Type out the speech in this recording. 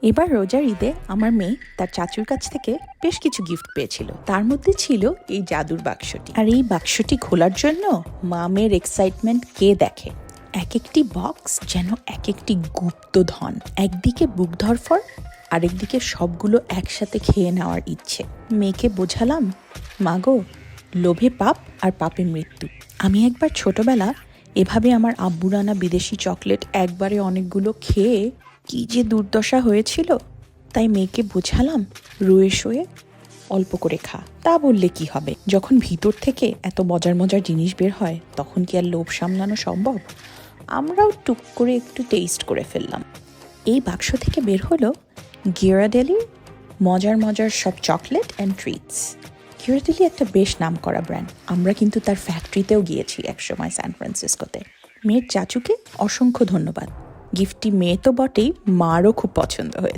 এবার রোজার ঈদে আমার মেয়ে তার চাচুর কাছ থেকে বেশ কিছু গিফট পেয়েছিল। তার মধ্যে ছিল এই জাদুর বাক্সটি। আর এই বাক্সটি খোলার জন্য মামের এক্সাইটমেন্ট কে দেখে। এক একটি বক্স যেন এক একটি গুপ্তধন। একদিকে বুক ধরফর, আরেকদিকে সবগুলো একসাথে খেয়ে নেওয়ার ইচ্ছে। মেয়েকে বোঝালাম, মাগো, লোভে পাপ আর পাপে মৃত্যু। আমি একবার ছোটবেলা এভাবে আমার আব্বুর আনা বিদেশি চকলেট একবারে অনেকগুলো খেয়ে কি যে দুর্দশা হয়েছিল। তাই মেয়েকে বোঝালাম, রয়ে শোয়ে অল্প করে খা। তা বললে কি হবে, যখন ভিতর থেকে এত মজার মজার জিনিস বের হয় তখন কি আর লোভ সামলানো সম্ভব। আমরাও টুক করে একটু টেস্ট করে ফেললাম। এই বাক্স থেকে বের হলো গিয়ারাডেলির মজার মজার সব চকলেট অ্যান্ড ট্রিটস। গিয়ারাডেলি একটা বেশ নামকরা ব্র্যান্ড। আমরা কিন্তু তার ফ্যাক্টরিতেও গিয়েছি একসময় সান ফ্রান্সিসকোতে। মেয়ের চাচুকে অসংখ্য ধন্যবাদ। গিফটটি মেয়ে তো বটেই, মারও খুব পছন্দ হয়েছে।